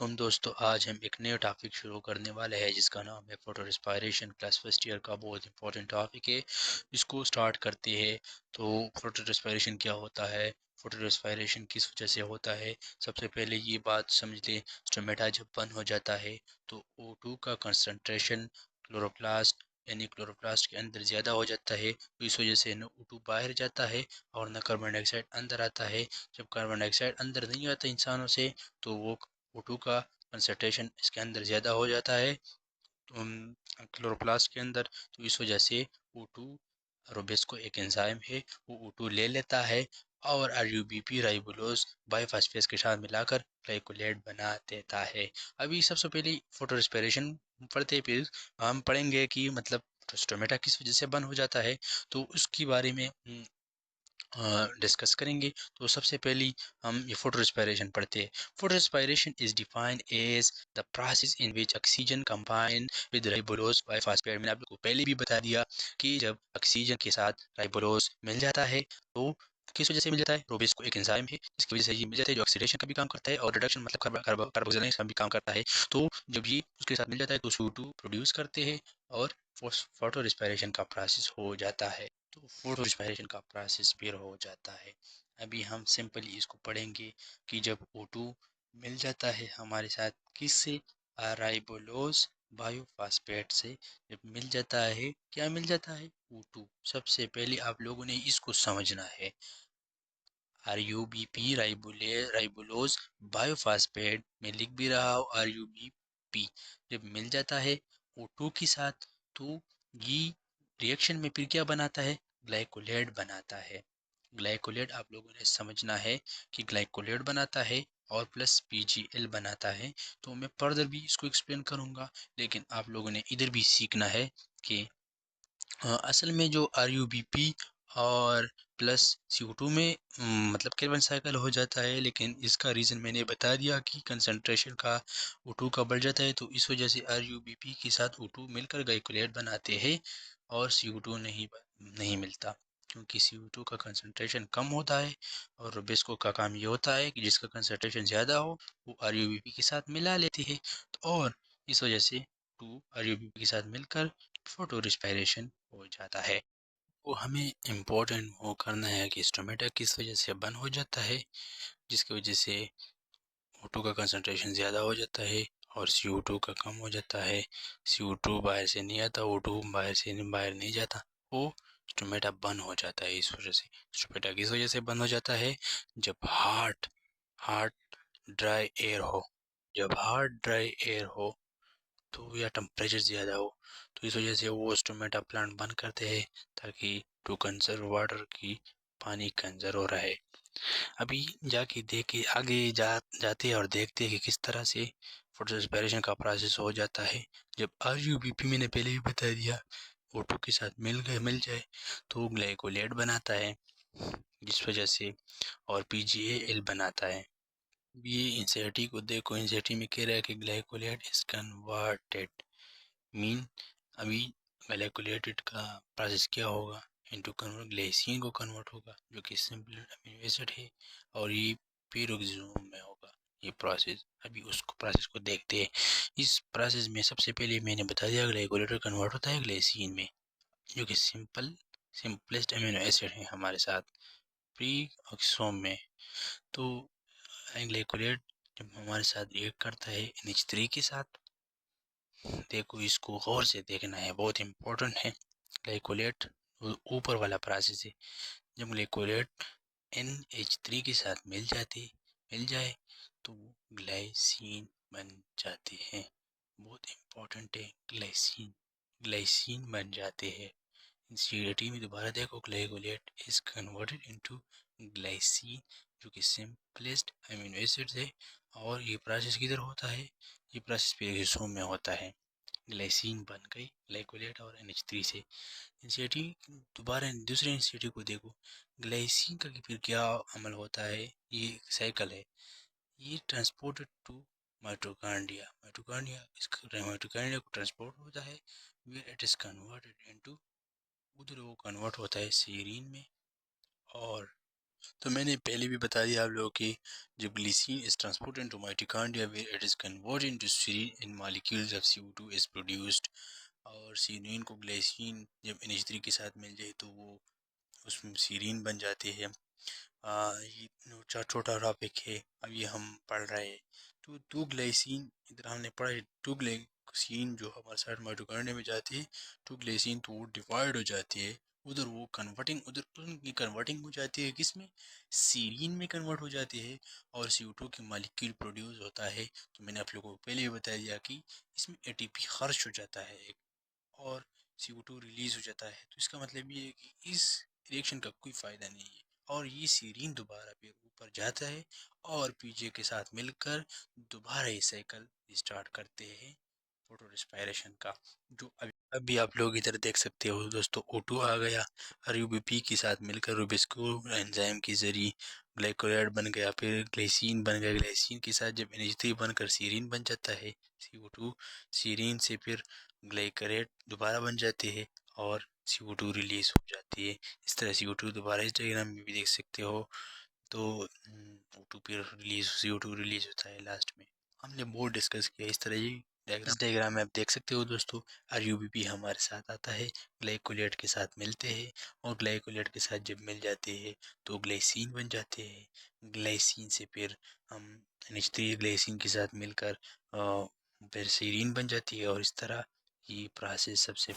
علیکم دوستو، آج ہم ایک نئے ٹاپک شروع کرنے والے ہیں جس کا نام ہے photorespiration. Class first year کا بہت امپورٹنٹ ٹاپک ہے، اس کو سٹارٹ کرتے ہیں۔ تو فوٹو ریسپائریشن کیا ہوتا ہے، فوٹو ریسپائریشن کس وجہ سے ہوتا ہے؟ سب سے پہلے یہ بات سمجھ لیں، اسٹومیٹا جب بند ہو جاتا ہے تو O2 کا کنسنٹریشن کلوروپلاسٹ یعنی کلوروپلاسٹ کے اندر زیادہ ہو جاتا ہے، تو اس وجہ سے نہ O2 باہر جاتا ہے اور نہ کاربن ڈائی آکسائڈ اندر آتا ہے۔ جب کاربن ڈائی آکسائڈ اندر نہیں آتا انسانوں سے تو وہ O2 کا کنسنٹریشن اس کے اندر زیادہ ہو جاتا ہے کلوروپلاسٹ کے اندر، تو اس وجہ سے O2 روبیسکو ایک انزائم ہے، وہ O2 لے لیتا ہے اور RUBP رائبولوز بائی فاسفیز کے ساتھ ملا کر گلائکولیٹ بنا دیتا ہے۔ ابھی سب سے پہلے فوٹو ریسپیریشن پڑھتے، پھر ہم پڑھیں گے کہ مطلب اسٹومیٹا کس وجہ سے بند ہو جاتا ہے، تو اس کی بارے میں ڈسکس کریں گے۔ تو سب سے پہلی ہم یہ فوٹو ریسپائریشن پڑھتے ہیں۔ Photo respiration is defined as the process in which oxygen combine with ribulose bisphosphate. میں نے آپ کو پہلے بھی بتا دیا کہ جب آکسیجن کے ساتھ رائبولوز مل جاتا ہے تو کس وجہ سے مل جاتا ہے؟ روبیسکو ایک انزائم ہے جس کی وجہ سے یہ مل جاتا ہے، جو آکسیڈیشن کا بھی کام کرتا ہے اور ریڈکشن مطلب کاربوکسیلیشن کا بھی کام کرتا ہے۔ تو جب یہ اس کے ساتھ مل جاتا ہے تو CO2 پروڈیوس کرتے ہیں اور فوٹو ریسپائریشن کا پروسیس ہو جاتا ہے۔ تو فوٹو ریسپائریشن کا پروسیس پھر ہو جاتا ہے۔ ابھی ہم سمپلی اس کو پڑھیں گے کہ جب O2 مل جاتا ہے ہمارے ساتھ کس سے؟ رائبولوز بایو فاسفیٹ سے جب مل جاتا ہے، کیا مل جاتا ہے؟ O2۔ سب سے پہلے آپ لوگوں نے اس کو سمجھنا ہے، RUBP رائبولوز بایو فاسفیٹ میں لکھ بھی رہا ہو RUBP جب مل جاتا ہے O2 کے ساتھ تو یہ ریئیکشن میں پھر کیا بناتا ہے؟ گلائکولیٹ بناتا ہے۔ گلائکولیٹ آپ لوگوں نے سمجھنا ہے کہ گلائکولیٹ بناتا ہے اور پلس PgL بناتا ہے۔ تو میں فردر بھی اس کو ایکسپلین کروں گا، لیکن آپ لوگوں نے ادھر بھی سیکھنا ہے کہ اصل میں جو RUBP اور پلس CO2 میں مطلب کاربن سائیکل ہو جاتا ہے، لیکن اس کا ریزن میں نے بتا دیا کہ کنسنٹریشن کا O2 کا بڑھ جاتا ہے، تو اس وجہ سے RUBP کے ساتھ O2 مل کر گلائکولیٹ بناتے ہیں اور CO2 نہیں ملتا، کیونکہ CO2 کا کنسنٹریشن کم ہوتا ہے اور روبیسکو کا کام یہ ہوتا ہے کہ جس کا کنسنٹریشن زیادہ ہو وہ RUBP کے ساتھ ملا لیتی ہے، اور اس وجہ سے RUBP کے ساتھ مل کر فوٹو ریسپائریشن ہو جاتا ہے۔ وہ ہمیں امپورٹنٹ وہ کرنا ہے کہ اسٹومیٹا کس وجہ سے بند ہو جاتا ہے، جس کی وجہ سے O2 کا کنسنٹریشن زیادہ ہو جاتا ہے اور CO2 کا کم ہو جاتا ہے۔ CO2 باہر سے نہیں آتا، O2 باہر نہیں جاتا، وہ اسٹومیٹا بند ہو جاتا ہے۔ اس وجہ سے اسٹومیٹا کس وجہ سے بند ہو جاتا ہے؟ جب ہارٹ ڈرائی ایئر ہو، جب ہارٹ ڈرائی ایئر ہو تو یا ٹمپریچر زیادہ ہو تو اس وجہ سے وہ اسٹومیٹا پلانٹ بند کرتے ہیں تاکہ ٹو کنزرو واٹر کی پانی کنزرو رہے۔ ابھی جا کے دیکھے آگے جاتے اور دیکھتے کہ کس طرح سے فوٹو ریسپائریشن کا پروسیس ہو جاتا ہے۔ جب RUBP میں نے پہلے بھی بتا دیا O2 کے ساتھ مل جائے تو گلائکولیٹ بناتا ہے جس وجہ سے، اور PgAl بناتا ہے۔ یہ انسرٹی کو دیکھو، انسرٹی میں کہہ رہا ہے کہ گلائکولیٹ از کنورٹڈ مین، ابھی گلائکولیٹڈ کا پروسیس کیا ہوگا؟ انٹو گلیسین کو کنورٹ ہوگا جو کہ سمپل امینو ایسڈ ہے، اور یہ پیروکسوم میں ہوگا یہ پروسیس۔ ابھی اس کو پروسیس کو دیکھتے ہیں۔ اس پروسیس میں سب سے پہلے میں نے بتا دیا گلائکولیٹڈ کنورٹ ہوتا ہے گلیسین میں، جو کہ سمپلسٹ امینو ایسڈ ہے ہمارے ساتھ پری آکسوم میں۔ تو گلائکولیٹ جب ہمارے ساتھ ریئیکٹ کرتا ہے NH3 کے ساتھ، دیکھو اس کو غور سے دیکھنا ہے، بہت امپورٹنٹ ہے۔ گلائکولیٹ اوپر والا پروسیس ہے، جب گلائکولیٹ NH3 کے ساتھ مل جائے تو گلائسین بن جاتے ہیں، بہت امپورٹنٹ ہے۔ گلائسین بن جاتے ہیں۔ NCERT میں دوبارہ دیکھو، گلائکولیٹ از کنورٹڈ انٹو گلائسین جو کہ سمپلسٹ امینو ایسڈ ہے، اور یہ پروسیس کدھر ہوتا ہے؟ یہ پروسیس پیروکسوم میں ہوتا ہے۔ گلائسین بن گئی گلائکولیٹ اور NH3 سے۔ NCERT دوبارہ دوسرے NCERT کو دیکھو، گلائسین کا پھر کیا عمل ہوتا ہے؟ یہ سائیکل ہے، یہ ٹرانسپورٹڈ ٹو مائٹوکانڈریا کو ٹرانسپورٹ ہوتا ہے، where it is converted into ادھر وہ کنورٹ ہوتا ہے سیرین میں، اور تو میں نے پہلے بھی بتا دیا آپ لوگوں کی، جب glycine is transported into mitochondria where it is converted into serine and molecules of CO2 is produced. اور سیرین کو گلیسین جب NH3 کے ساتھ مل جائے تو وہ اس میں سیرین بن جاتے ہیں۔ یہ چھوٹا ٹاپک ہے، اب یہ ہم پڑھ رہے ہیں۔ تو ٹو گلیسین ادھر ہم نے پڑھا ہے، ٹو گلیسین جو ہمارے ساتھ مائٹوکانڈریا میں جاتی ہے، ٹو گلیسین تو وہ ڈیوائڈ ہو جاتی ہے، ادھر وہ کنورٹنگ، ادھر ان کی کنورٹنگ ہو جاتی ہے کس میں، سیرین میں کنورٹ ہو جاتی ہے، اور CO2 کی مالیکیول پروڈیوس ہوتا ہے۔ تو میں نے آپ لوگوں کو پہلے بھی بتا دیا کہ اس میں ATP خرچ ہو جاتا ہے ایک، اور CO2 ریلیز ہو جاتا ہے۔ تو اس کا مطلب یہ ہے کہ اس ریئیکشن کا کوئی فائدہ نہیں ہے، اور یہ سیرین دوبارہ پھر اوپر جاتا ہے اور PJ کے ساتھ مل کر دوبارہ یہ سائیکل اسٹارٹ کرتے ہیں فوٹو ریسپائریشن کا، جو ابھی آپ لوگ ادھر دیکھ سکتے ہو دوستو، O2 آ گیا اور UBP کے ساتھ مل کر روبسکو انزائم کے ذریعے گلائکولیٹ بن گیا، پھر گلیسین بن گیا، گلیسین کے ساتھ جب NH3 بن کر سیرین بن جاتا ہے، CO2 سیرین سے پھر گلائکولیٹ دوبارہ بن جاتے ہیں اور CO2 ریلیز ہو جاتی ہے۔ اس طرح CO2 دوبارہ اس ڈائیگرام میں بھی دیکھ سکتے ہو، تو O2 پھر CO2 ریلیز ہوتا ہے لاسٹ میں۔ ہم نے بہت ڈسکس کیا اس طرح ہی اس ڈائیگرام میں آپ دیکھ سکتے ہو دوستو، RUBP ہمارے ساتھ آتا ہے، گلائکولیٹ کے ساتھ ملتے ہیں، اور گلائکولیٹ کے ساتھ جب مل جاتے ہیں تو گلیسین بن جاتے ہیں، گلیسین سے پھر ہم NH3 گلیسین کے ساتھ مل کر پھر سیرین بن جاتی ہے، اور اس طرح یہ پروسیس سب سے